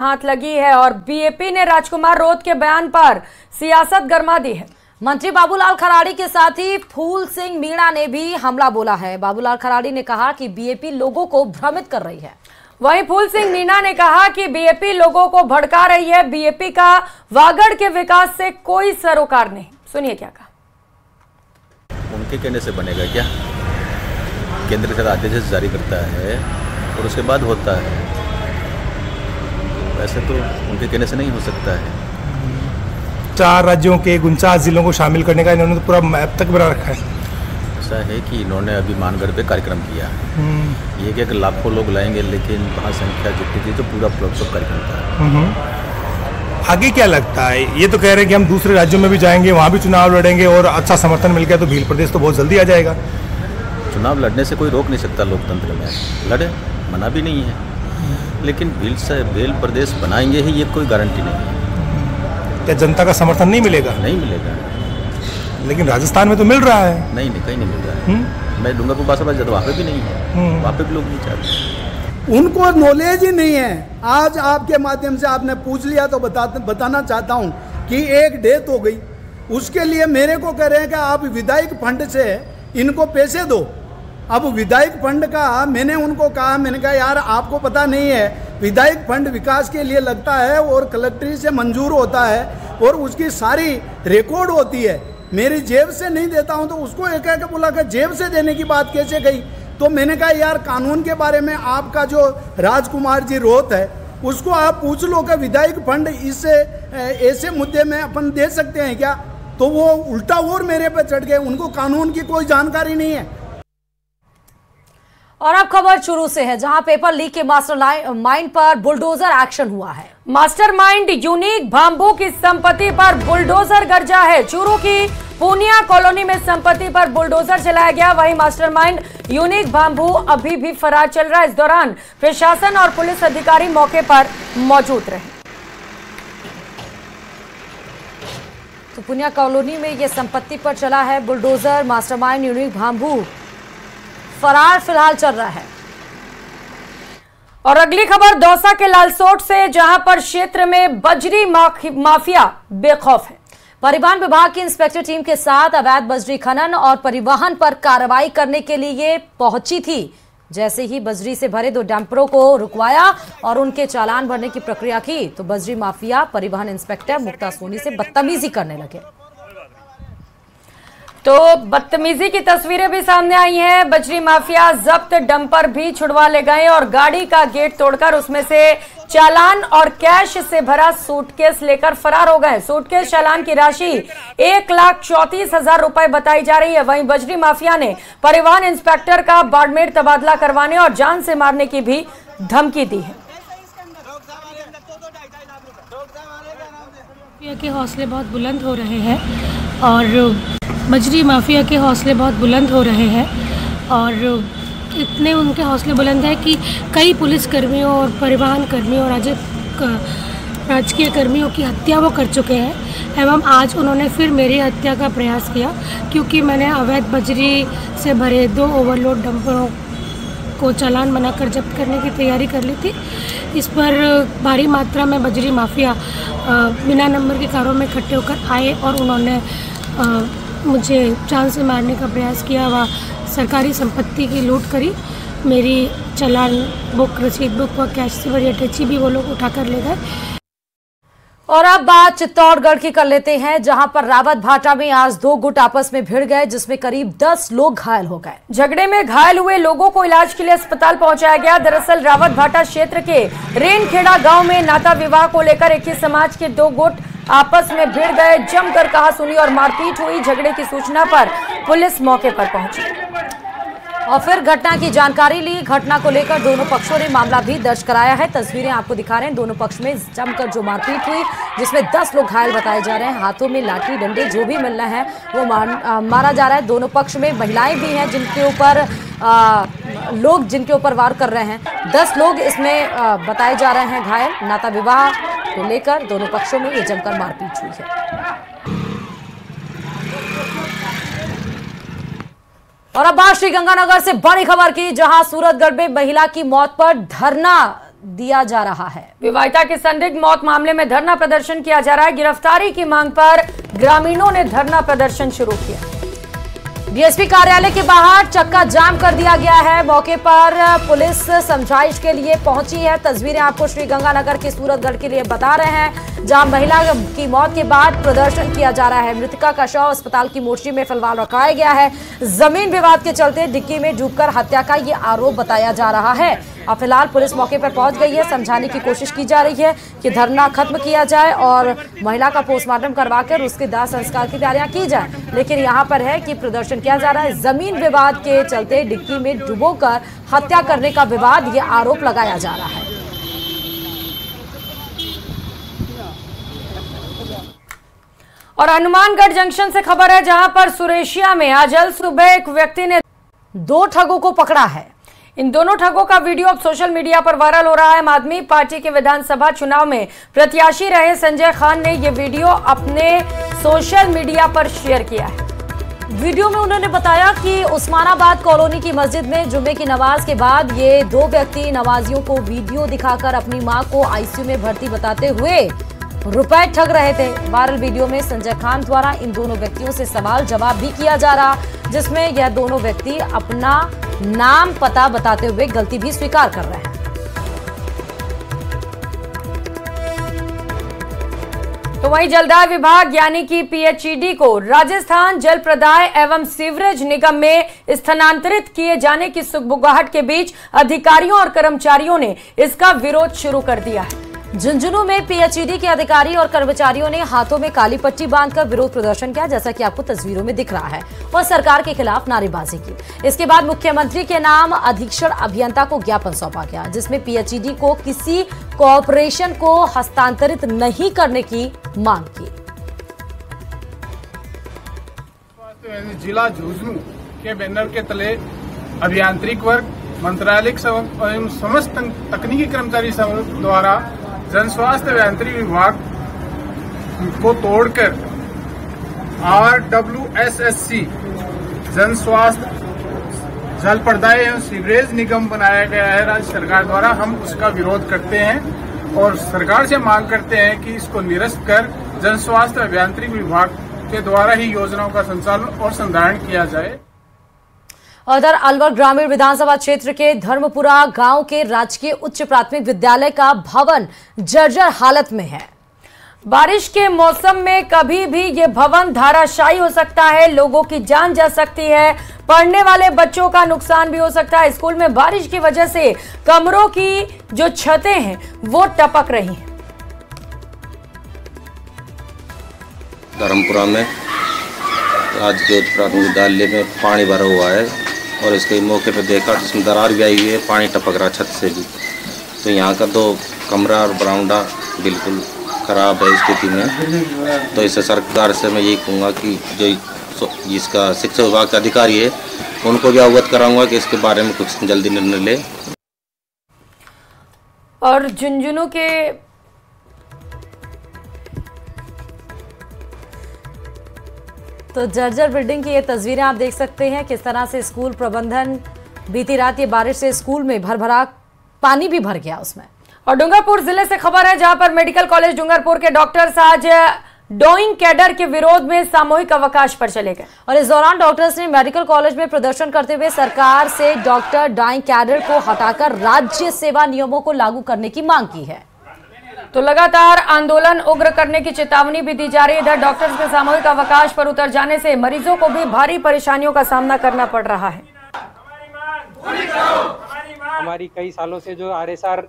हाथ लगी है और बीएपी ने राजकुमार रोत के बयान पर सियासत गरमा दी है। मंत्री बाबूलाल खराड़ी के साथ ही फूल सिंह मीणा ने भी हमला बोला है। बाबूलाल खराड़ी ने कहा कि बीएपी लोगों को भ्रमित कर रही है। वहीं फूल सिंह मीणा ने कहा कि बीएपी लोगों को भड़का रही है। बीएपी का वागड़ के विकास से कोई सरोकार नहीं। सुनिए क्या कहा। उनके कहने से बनेगा क्या? केंद्र सरकार आदेश जारी करता है और उसके बाद होता है। वैसे तो उनके कहने से नहीं हो सकता है। 4 राज्यों के 49 जिलों को शामिल करने का इन्होंने तो पूरा मैप तक बना रखा है। ऐसा है कि इन्होंने अभी मानगढ़ पे कार्यक्रम किया। ये क्या कि लाखों लोग लाएंगे, लेकिन वहाँ संख्या जितनी थी तो पूरा प्रोत्सव कार्यक्रम था। आगे क्या लगता है? ये तो कह रहे हैं कि हम दूसरे राज्यों में भी जाएंगे, वहाँ भी चुनाव लड़ेंगे और अच्छा समर्थन मिल गया तो भील प्रदेश तो बहुत जल्दी आ जाएगा। चुनाव लड़ने से कोई रोक नहीं सकता लोकतंत्र में, लड़े, मना भी नहीं है। लेकिन भील प्रदेश बनाएंगे ही, ये कोई गारंटी नहीं है। क्या जनता का समर्थन नहीं मिलेगा? नहीं मिलेगा। लेकिन राजस्थान में तो मिल रहा है। नहीं, कहीं नहीं मिल रहा है। मैं डूंगरपुर बासाबाद जब वहाँ पे भी नहीं है, वहाँ पे भी लोग नहीं चाहते। उनको नॉलेज ही नहीं है। आज आपके माध्यम से आपने पूछ लिया तो बताना चाहता हूँ कि एक डेथ हो गई, उसके लिए मेरे को कह रहे हैं कि आप विधायक फंड से इनको पैसे दो। अब विधायक फंड का मैंने उनको कहा, मैंने कहा यार आपको पता नहीं है, विधायक फंड विकास के लिए लगता है और कलेक्ट्री से मंजूर होता है और उसकी सारी रिकॉर्ड होती है। मेरी जेब से नहीं देता हूँ तो उसको एक एक बोला कि जेब से देने की बात कैसे गई? तो मैंने कहा यार कानून के बारे में आपका जो राजकुमार जी रोत है उसको आप पूछ लो कि विधायक फंड इस ऐसे मुद्दे में अपन दे सकते हैं क्या? तो वो उल्टा और मेरे पे चढ़ गए, उनको कानून की कोई जानकारी नहीं है। और अब खबर चूरू से है, जहां पेपर लीक के मास्टरमाइंड पर बुलडोजर एक्शन हुआ है। मास्टरमाइंड यूनिक भाम्बू की संपत्ति पर बुलडोजर गरजा है। चूरू की पूनिया कॉलोनी में संपत्ति पर बुलडोजर चलाया गया। वहीं मास्टरमाइंड यूनिक भाम्बू अभी भी फरार चल रहा है। इस दौरान प्रशासन और पुलिस अधिकारी मौके पर मौजूद रहे। तो पूनिया कॉलोनी में यह संपत्ति पर चला है बुलडोजर। मास्टरमाइंड यूनिक भाम्बू फरार फिलहाल चल रहा है। और अगली खबर दौसा के लालसोट से, जहां पर क्षेत्र में बजरी माफिया बेखौफ है। परिवहन विभाग की इंस्पेक्टर टीम के साथ अवैध बजरी खनन और परिवहन पर कार्रवाई करने के लिए पहुंची थी। जैसे ही बजरी से भरे 2 डंपरों को रुकवाया और उनके चालान भरने की प्रक्रिया की तो बजरी माफिया परिवहन इंस्पेक्टर मुक्ता सोनी से बदतमीजी करने लगे। तो बदतमीजी की तस्वीरें भी सामने आई हैं। बजरी माफिया जब्त डंपर भी छुड़वा ले गए और गाड़ी का गेट तोड़कर उसमें से चालान और कैश से भरा सूटकेस लेकर फरार हो गए। सूटकेस चालान की राशि 1,34,000 रुपए बताई जा रही है। वहीं बजरी माफिया ने परिवहन इंस्पेक्टर का बाड़मेर तबादला करवाने और जान से मारने की भी धमकी दी है। के हौसले बहुत बुलंद हो रहे हैं और बजरी माफिया के हौसले बहुत बुलंद हो रहे हैं और इतने उनके हौसले बुलंद है कि कई पुलिस कर्मियों और परिवहन कर्मियों और राजकीय कर्मियों की हत्या वो कर चुके हैं। एवं आज उन्होंने फिर मेरी हत्या का प्रयास किया क्योंकि मैंने अवैध बजरी से भरे 2 ओवरलोड डंपरों को चालान बनाकर जब्त करने की तैयारी कर ली थी। इस पर भारी मात्रा में बजरी माफिया बिना नंबर की कारों में इकट्ठे होकर आए और उन्होंने मुझे जान से मारने का प्रयास किया व सरकारी संपत्ति की लूट करी। मेरी चालान बुक, रसीद बुक व कैश से भरी अटैची भी वो लोग उठाकर ले गए। और अब बात चित्तौड़गढ़ की कर लेते हैं, जहां पर रावत भाटा में आज 2 गुट आपस में भिड़ गए जिसमें करीब 10 लोग घायल हो गए। झगड़े में घायल हुए लोगों को इलाज के लिए अस्पताल पहुंचाया गया। दरअसल रावत भाटा क्षेत्र के रेनखेड़ा गांव में नाता विवाह को लेकर एक ही समाज के 2 गुट आपस में भिड़ गए। जमकर कहासुनी और मारपीट हुई। झगड़े की सूचना पर पुलिस मौके पर पहुंची और फिर घटना की जानकारी ली। घटना को लेकर दोनों पक्षों ने मामला भी दर्ज कराया है। तस्वीरें आपको दिखा रहे हैं। दोनों पक्ष में जमकर जो मारपीट हुई जिसमें 10 लोग घायल बताए जा रहे हैं। हाथों में लाठी डंडे जो भी मिलना है वो मारा जा रहा है। दोनों पक्ष में महिलाएं भी हैं जिनके ऊपर वार कर रहे हैं। 10 लोग इसमें बताए जा रहे हैं घायल। नाता विवाह को लेकर दोनों पक्षों में ये जमकर मारपीट हुई है। और अब बात श्रीगंगानगर से बड़ी खबर की, जहां सूरतगढ़ में महिला की मौत पर धरना दिया जा रहा है। विवाहिता की संदिग्ध मौत मामले में धरना प्रदर्शन किया जा रहा है। गिरफ्तारी की मांग पर ग्रामीणों ने धरना प्रदर्शन शुरू किया। डीएसपी कार्यालय के बाहर चक्का जाम कर दिया गया है। मौके पर पुलिस समझाइश के लिए पहुंची है। तस्वीरें आपको श्रीगंगानगर के सूरतगढ़ के लिए बता रहे हैं, जहां महिला की मौत के बाद प्रदर्शन किया जा रहा है। मृतका का शव अस्पताल की मोर्ची में फिलहाल रखाया गया है। जमीन विवाद के चलते डिक्की में डूबकर हत्या का ये आरोप बताया जा रहा है। अब फिलहाल पुलिस मौके पर पहुंच गई है। समझाने की कोशिश की जा रही है कि धरना खत्म किया जाए और महिला का पोस्टमार्टम करवाकर उसके दाह संस्कार की तैयारियां की जाए। लेकिन यहां पर है कि प्रदर्शन किया जा रहा है। जमीन विवाद के चलते डिक्की में डुबोकर हत्या करने का विवाद, ये आरोप लगाया जा रहा है। और हनुमानगढ़ जंक्शन से खबर है, जहां पर सुरेशिया में आज सुबह एक व्यक्ति ने 2 ठगों को पकड़ा है। इन दोनों ठगों का वीडियो अब सोशल मीडिया पर वायरल हो रहा है। आम आदमी पार्टी के विधानसभा चुनाव में प्रत्याशी रहे संजय खान ने यह वीडियो अपने सोशल मीडिया पर शेयर किया है। वीडियो में उन्होंने बताया कि उस्मानाबाद कॉलोनी की मस्जिद में जुम्मे की नमाज के बाद ये 2 व्यक्ति नमाजियों को वीडियो दिखाकर अपनी मां को आईसीयू में भर्ती बताते हुए रुपए ठग रहे थे। वायरल वीडियो में संजय खान द्वारा इन दोनों व्यक्तियों से सवाल जवाब भी किया जा रहा, जिसमें यह दोनों व्यक्ति अपना नाम पता बताते हुए गलती भी स्वीकार कर रहे हैं। तो वहीं जलदाय विभाग यानी कि पीएचईडी को राजस्थान जल प्रदाय एवं सीवरेज निगम में स्थानांतरित किए जाने की सुगबुगाहट के बीच अधिकारियों और कर्मचारियों ने इसका विरोध शुरू कर दिया है। झुंझुनू में पीएचईडी के अधिकारी और कर्मचारियों ने हाथों में काली पट्टी बांधकर विरोध प्रदर्शन किया, जैसा कि आपको तस्वीरों में दिख रहा है, और सरकार के खिलाफ नारेबाजी की। इसके बाद मुख्यमंत्री के नाम अधीक्षण अभियंता को ज्ञापन सौंपा गया, जिसमें पीएचईडी को किसी कॉर्पोरेशन को हस्तांतरित नहीं करने की मांग की। जिला झुंझुनू के बैनर के तले अभियांत्रिक वर्ग, मंत्रालय एवं समस्त तकनीकी कर्मचारी समूह द्वारा जन स्वास्थ्य अभियांत्रिकी विभाग को तोड़कर RWSSC जन स्वास्थ्य जल प्रदाय एवं सीवरेज निगम बनाया गया है राज्य सरकार द्वारा। हम उसका विरोध करते हैं और सरकार से मांग करते हैं कि इसको निरस्त कर जन स्वास्थ्य अभियांत्रिकी विभाग के द्वारा ही योजनाओं का संचालन और संधारण किया जाए। उधर अलवर ग्रामीण विधानसभा क्षेत्र के धर्मपुरा गांव के राजकीय उच्च प्राथमिक विद्यालय का भवन जर्जर हालत में है। बारिश के मौसम में कभी भी ये भवन धराशायी हो सकता है, लोगों की जान जा सकती है, पढ़ने वाले बच्चों का नुकसान भी हो सकता है। स्कूल में बारिश की वजह से कमरों की जो छतें हैं वो टपक रही हैं। धर्मपुरा में राजकीय उच्च प्राथमिक विद्यालय में पानी भरा हुआ है और इसके मौके पर देखा जिसमें दरार भी आई हुई है, पानी टपक रहा छत से भी। तो यहाँ का तो कमरा और बरामदा बिल्कुल खराब है स्थिति में। तो इससे सरकार से मैं यही कहूँगा कि जो जिसका शिक्षा विभाग का अधिकारी है उनको भी अवगत कराऊंगा कि इसके बारे में कुछ जल्दी निर्णय ले। और झुंझुनू के तो जर्जर बिल्डिंग की ये तस्वीरें आप देख सकते हैं, किस तरह से स्कूल प्रबंधन बीती रात ये बारिश से स्कूल में भरभरा पानी भी भर गया उसमें। और डूंगरपुर जिले से खबर है, जहां पर मेडिकल कॉलेज डूंगरपुर के डॉक्टर्स आज डोइंग कैडर के विरोध में सामूहिक अवकाश पर चले गए। और इस दौरान डॉक्टर्स ने मेडिकल कॉलेज में प्रदर्शन करते हुए सरकार से डॉक्टर डोइंग कैडर को हटाकर राज्य सेवा नियमों को लागू करने की मांग की है। तो लगातार आंदोलन उग्र करने की चेतावनी भी दी जा रही है। इधर डॉक्टर्स के सामूहिक अवकाश पर उतर जाने से मरीजों को भी भारी परेशानियों का सामना करना पड़ रहा है। हमारी कई सालों से जो RSR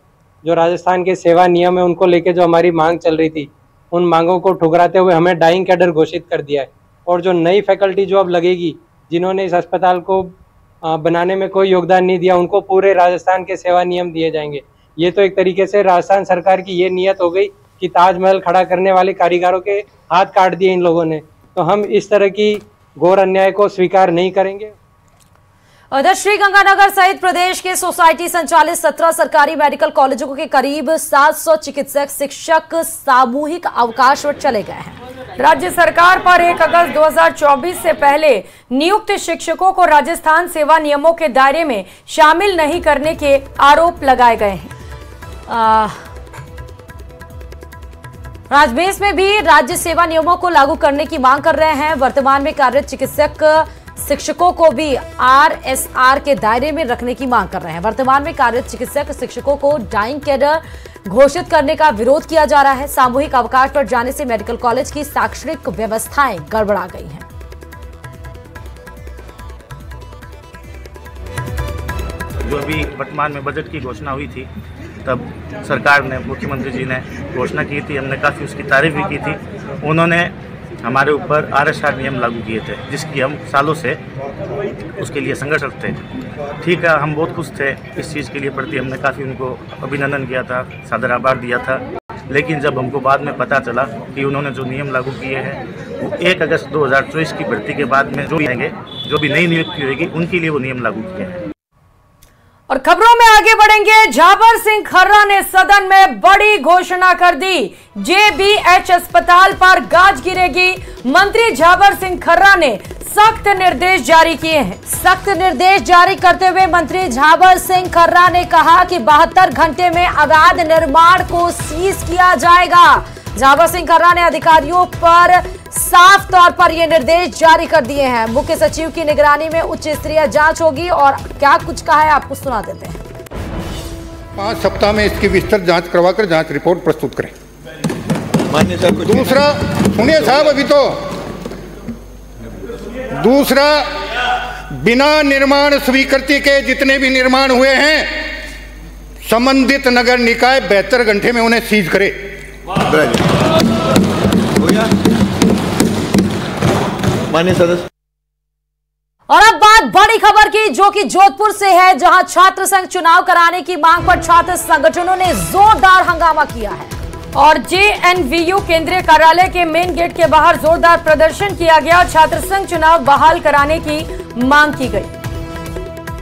जो राजस्थान के सेवा नियम है उनको लेके जो हमारी मांग चल रही थी, उन मांगों को ठुकराते हुए हमें डाइंग कैडर घोषित कर दिया है। और जो नई फैकल्टी जो अब लगेगी, जिन्होंने इस अस्पताल को बनाने में कोई योगदान नहीं दिया, उनको पूरे राजस्थान के सेवा नियम दिए जाएंगे। ये तो एक तरीके से राजस्थान सरकार की ये नियत हो गई कि ताजमहल खड़ा करने वाले कारीगरों के हाथ काट दिए इन लोगों ने। तो हम इस तरह की घोर अन्याय को स्वीकार नहीं करेंगे। उधर श्रीगंगानगर सहित प्रदेश के सोसाइटी संचालित 17 सरकारी मेडिकल कॉलेजों के करीब 700 चिकित्सक शिक्षक सामूहिक अवकाश पर चले गए हैं। राज्य सरकार पर 1 अगस्त 2024 से पहले नियुक्त शिक्षकों को राजस्थान सेवा नियमों के दायरे में शामिल नहीं करने के आरोप लगाए गए हैं। राजमेष में भी राज्य सेवा नियमों को लागू करने की मांग कर रहे हैं। वर्तमान में कार्यरत चिकित्सक शिक्षकों को भी आरएसआर के दायरे में रखने की मांग कर रहे हैं। वर्तमान में कार्यरत चिकित्सक शिक्षकों को डाइंग कैडर घोषित करने का विरोध किया जा रहा है। सामूहिक अवकाश पर जाने से मेडिकल कॉलेज की शैक्षणिक व्यवस्थाएं गड़बड़ा गई हैं। जो अभी वर्तमान में बजट की घोषणा हुई थी, तब सरकार ने, मुख्यमंत्री जी ने घोषणा की थी, हमने काफ़ी उसकी तारीफ भी की थी। उन्होंने हमारे ऊपर आरएसआर नियम लागू किए थे, जिसकी हम सालों से उसके लिए संघर्षरत थे। ठीक है, हम बहुत खुश थे इस चीज़ के लिए प्रति, हमने काफ़ी उनको अभिनंदन किया था, सादर आभार दिया था। लेकिन जब हमको बाद में पता चला कि उन्होंने जो नियम लागू किए हैं वो 1 अगस्त 2024 की भर्ती के बाद में जो भी आएंगे, जो भी नई नियुक्ति होगी, उनके लिए वो नियम लागू किए हैं। और खबरों में आगे बढ़ेंगे। झाबर सिंह खर्रा ने सदन में बड़ी घोषणा कर दी। जेबीएच अस्पताल पर गाज गिरेगी। मंत्री झाबर सिंह खर्रा ने सख्त निर्देश जारी किए हैं। सख्त निर्देश जारी करते हुए मंत्री झाबर सिंह खर्रा ने कहा कि 72 घंटे में अवैध निर्माण को सीज किया जाएगा। झाबर सिंह खर्रा ने अधिकारियों पर साफ तौर पर ये निर्देश जारी कर दिए हैं। मुख्य सचिव की निगरानी में उच्च स्तरीय जांच होगी और क्या कुछ कहा है आपको सुना देते हैं। 5 सप्ताह में इसकी विस्तृत जांच करवाकर जांच रिपोर्ट प्रस्तुत करें। दूसरा, सुनिए साहब, अभी तो दूसरा, बिना निर्माण स्वीकृति के जितने भी निर्माण हुए हैं, संबंधित नगर निकाय 72 घंटे में उन्हें सीज करे। माननीय सदस्य। और अब बात बड़ी खबर की, जो कि जोधपुर से है, जहां छात्र संघ चुनाव कराने की मांग पर छात्र संगठनों ने जोरदार हंगामा किया है। और जेएनवीयू केंद्रीय कार्यालय के मेन गेट के बाहर जोरदार प्रदर्शन किया गया। छात्र संघ चुनाव बहाल कराने की मांग की गई।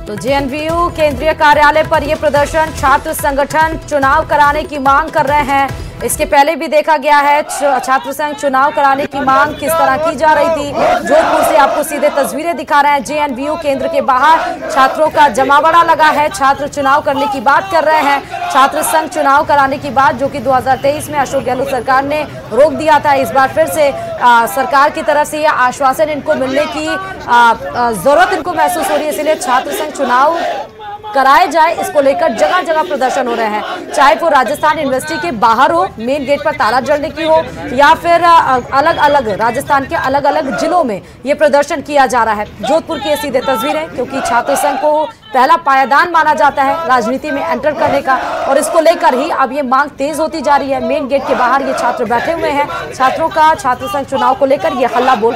तो जेएनवीयू केंद्रीय कार्यालय पर यह प्रदर्शन, छात्र संगठन चुनाव कराने की मांग कर रहे हैं। इसके पहले भी देखा गया है छात्र संघ चुनाव कराने की मांग किस तरह की जा रही थी। जोधपुर से आपको सीधे तस्वीरें दिखा रहे हैं। जेएनवीयू केंद्र के बाहर छात्रों का जमावड़ा लगा है। छात्र चुनाव करने की बात कर रहे हैं। छात्र संघ चुनाव कराने की बात, जो कि 2023 में अशोक गहलोत सरकार ने रोक दिया था, इस बार फिर से सरकार की तरफ से यह आश्वासन इनको मिलने की जरूरत इनको महसूस हो रही है। इसलिए छात्र संघ चुनाव कराए जाए, इसको लेकर जगह जगह प्रदर्शन हो रहे हैं। चाहे वो राजस्थान यूनिवर्सिटी के बाहर हो, मेन गेट पर ताला जड़ने की हो, या फिर अलग अलग राजस्थान के अलग अलग जिलों में ये प्रदर्शन किया जा रहा है। जोधपुर की सीधे तस्वीरें, क्योंकि छात्र संघ को पहला पायदान माना जाता है राजनीति में एंटर करने का, और इसको लेकर ही अब ये मांग तेज होती जा रही है। मेन गेट के बाहर ये छात्र बैठे हुए हैं। छात्रों का छात्र संघ चुनाव को लेकर ये हल्ला बोल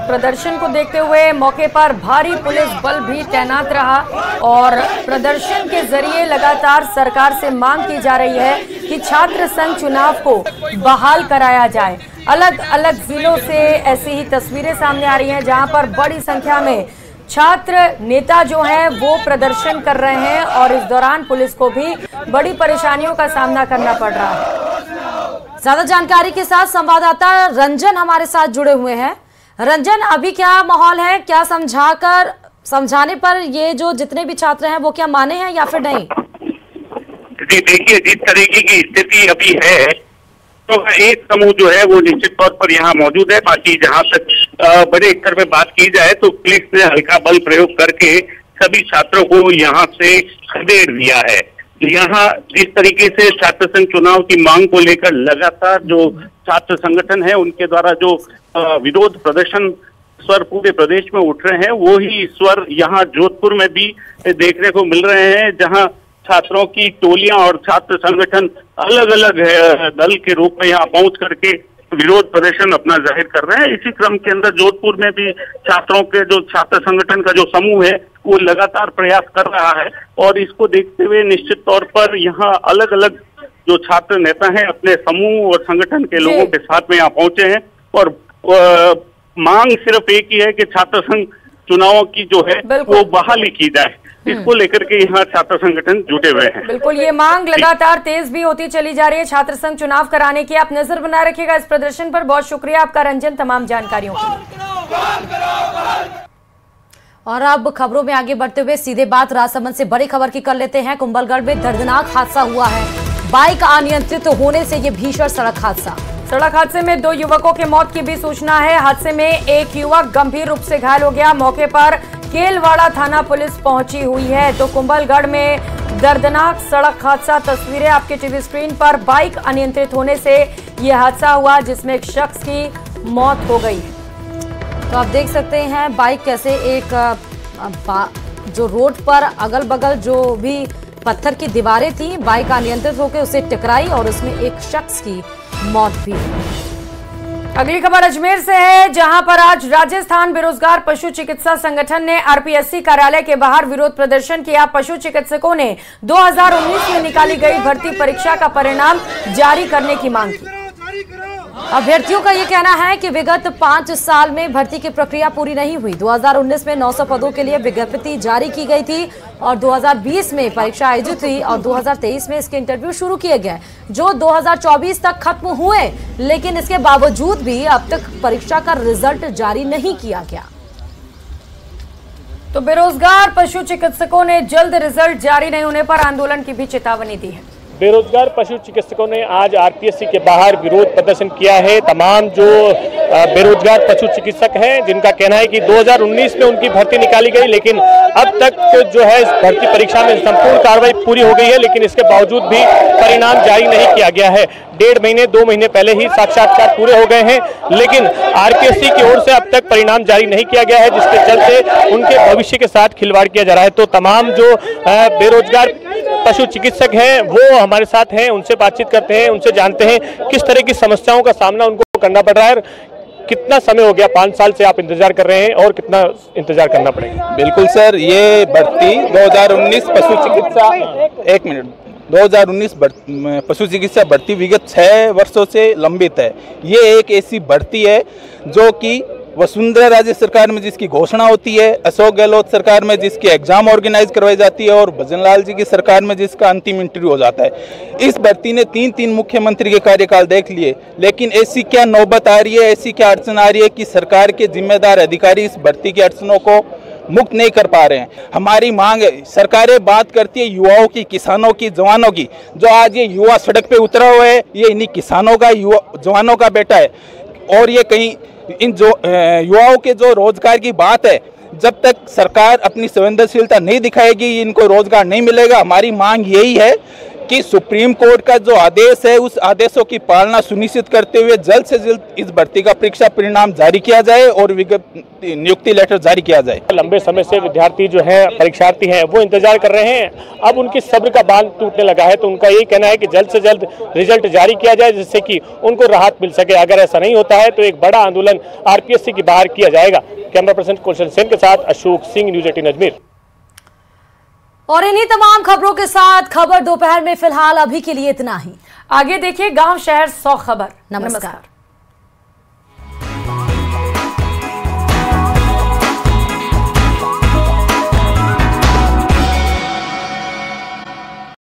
प्रदर्शन को देखते हुए मौके पर भारी पुलिस बल भी तैनात रहा और प्रदर्शन के जरिए लगातार सरकार से मांग की जा रही है कि छात्र संघ चुनाव को बहाल कराया जाए। अलग अलग जिलों से ऐसी ही तस्वीरें सामने आ रही हैं, जहां पर बड़ी संख्या में छात्र नेता जो हैं वो प्रदर्शन कर रहे हैं और इस दौरान पुलिस को भी बड़ी परेशानियों का सामना करना पड़ रहा है। ज्यादा जानकारी के साथ संवाददाता रंजन हमारे साथ जुड़े हुए हैं। रंजन, अभी क्या माहौल है? क्या समझाने पर ये जो जितने भी छात्र हैं वो क्या माने हैं या फिर नहीं? जी देखिए, जिस तरीके की स्थिति अभी है, तो एक समूह जो है वो निश्चित तौर पर यहाँ मौजूद है। बाकी जहाँ तक बड़े स्तर में बात की जाए तो पुलिस ने हल्का बल प्रयोग करके सभी छात्रों को यहाँ से खदेड़ दिया है। यहाँ जिस तरीके से छात्र संघ चुनाव की मांग को लेकर लगातार जो छात्र संगठन है उनके द्वारा जो विरोध प्रदर्शन स्वर पूरे प्रदेश में उठ रहे हैं, वो ही स्वर यहाँ जोधपुर में भी देखने को मिल रहे हैं, जहाँ छात्रों की टोलियां और छात्र संगठन अलग अलग दल के रूप में यहाँ पहुंच करके विरोध प्रदर्शन अपना जाहिर कर रहे हैं। इसी क्रम के अंदर जोधपुर में भी छात्रों के जो छात्र संगठन का जो समूह है वो लगातार प्रयास कर रहा है और इसको देखते हुए निश्चित तौर पर यहाँ अलग अलग जो छात्र नेता हैं अपने समूह और संगठन के लोगों के साथ में यहाँ पहुंचे हैं और मांग सिर्फ एक ही है कि छात्र संघ चुनावों की जो है वो बहाली की जाए। इसको लेकर के यहाँ छात्र संगठन जुटे हुए हैं। बिल्कुल, ये मांग लगातार तेज भी होती चली जा रही है छात्र संघ चुनाव कराने की। आप नजर बनाए रखिएगा इस प्रदर्शन पर। बहुत शुक्रिया आपका रंजन, तमाम जानकारियों के लिए। और अब खबरों में आगे बढ़ते हुए सीधे बात राजसमंद से बड़ी खबर की कर लेते हैं। कुंभलगढ़ में दर्दनाक हादसा हुआ है। बाइक अनियंत्रित होने से ये भीषण सड़क हादसे में 2 युवकों की मौत की भी सूचना है। हादसे में एक युवक गंभीर रूप से घायल हो गया। मौके पर केलवाड़ा थाना पुलिस पहुंची हुई है। तो कुंभलगढ़ में दर्दनाक सड़क हादसा, तस्वीरें आपके टीवी स्क्रीन पर। बाइक अनियंत्रित होने से यह हादसा हुआ जिसमें एक शख्स की मौत हो गई। तो आप देख सकते हैं बाइक कैसे एक जो रोड पर अगल बगल जो भी पत्थर की दीवारें थी, बाइक अनियंत्रित होकर उसे टकराई और उसमें एक शख्स की मौत भी हुई। अगली खबर अजमेर से है, जहां पर आज राजस्थान बेरोजगार पशु चिकित्सा संगठन ने आरपीएससी कार्यालय के बाहर विरोध प्रदर्शन किया। पशु चिकित्सकों ने 2019 में निकाली गई भर्ती परीक्षा का परिणाम जारी करने की मांग की। अभ्यर्थियों का ये कहना है कि विगत 5 साल में भर्ती की प्रक्रिया पूरी नहीं हुई। 2019 में 900 पदों के लिए विज्ञप्ति जारी की गई थी और 2020 में परीक्षा आयोजित हुई और 2023 में इसके इंटरव्यू शुरू किए गए, जो 2024 तक खत्म हुए, लेकिन इसके बावजूद भी अब तक परीक्षा का रिजल्ट जारी नहीं किया गया। तो बेरोजगार पशु चिकित्सकों ने जल्द रिजल्ट जारी नहीं होने पर आंदोलन की भी चेतावनी दी है। बेरोजगार पशु चिकित्सकों ने आज आरपीएससी के बाहर विरोध प्रदर्शन किया है। तमाम जो बेरोजगार पशु चिकित्सक हैं, जिनका कहना है कि 2019 में उनकी भर्ती निकाली गई, लेकिन अब तक जो है इस भर्ती परीक्षा में संपूर्ण कार्रवाई पूरी हो गई है, लेकिन इसके बावजूद भी परिणाम जारी नहीं किया गया है। 1.5 महीने 2 महीने पहले ही साक्षात्कार पूरे हो गए हैं, लेकिन आरपीएससी की ओर से अब तक परिणाम जारी नहीं किया गया है, जिसके चलते उनके भविष्य के साथ खिलवाड़ किया जा रहा है। तो तमाम जो बेरोजगार पशु चिकित्सक हैं वो हमारे साथ हैं, उनसे बातचीत करते हैं, उनसे जानते हैं किस तरह की समस्याओं का सामना उनको करना पड़ रहा है। कितना समय हो गया, 5 साल से आप इंतजार कर रहे हैं और कितना इंतजार करना पड़ेगा? बिल्कुल सर, ये भर्ती 2019 पशु चिकित्सा 2019 पशु चिकित्सा भर्ती विगत 6 वर्षों से लंबित है। ये एक ऐसी भर्ती है जो कि वसुंधरा राजे सरकार में जिसकी घोषणा होती है, अशोक गहलोत सरकार में जिसकी एग्जाम ऑर्गेनाइज करवाई जाती है और भजनलाल जी की सरकार में जिसका अंतिम इंटरव्यू हो जाता है। इस भर्ती ने 3 मुख्यमंत्री के कार्यकाल देख लिए, लेकिन ऐसी क्या नौबत आ रही है, ऐसी क्या अड़चन आ रही है कि सरकार के जिम्मेदार अधिकारी इस भर्ती की अड़चनों को मुक्त नहीं कर पा रहे हैं। हमारी मांग है, सरकारें बात करती है युवाओं की, किसानों की, जवानों की। जो आज ये युवा सड़क पे उतरा हुआ है, ये इन्हीं किसानों का, जवानों का बेटा है। और ये कहीं इन जो युवाओं के जो रोजगार की बात है, जब तक सरकार अपनी संवेदनशीलता नहीं दिखाएगी इनको रोजगार नहीं मिलेगा। हमारी मांग यही है कि सुप्रीम कोर्ट का जो आदेश है उस आदेशों की पालना सुनिश्चित करते हुए जल्द से जल्द इस भर्ती का परीक्षा परिणाम जारी किया जाए और नियुक्ति लेटर जारी किया जाए। लंबे समय से विद्यार्थी जो है, परीक्षार्थी हैं, वो इंतजार कर रहे हैं। अब उनकी सब्र का बांध टूटने लगा है, तो उनका यही कहना है कि जल्द से जल्द रिजल्ट जारी किया जाए, जिससे कि उनको राहत मिल सके। अगर ऐसा नहीं होता है तो एक बड़ा आंदोलन आरपीएससी के बाहर किया जाएगा। कैमरा पर्सन कौशल सेन के साथ अशोक सिंह, न्यूज़ 18 अजमेर। और इन्हीं तमाम खबरों के साथ खबर दोपहर में फिलहाल अभी के लिए इतना ही। आगे देखिए गांव शहर 100 खबर। नमस्कार।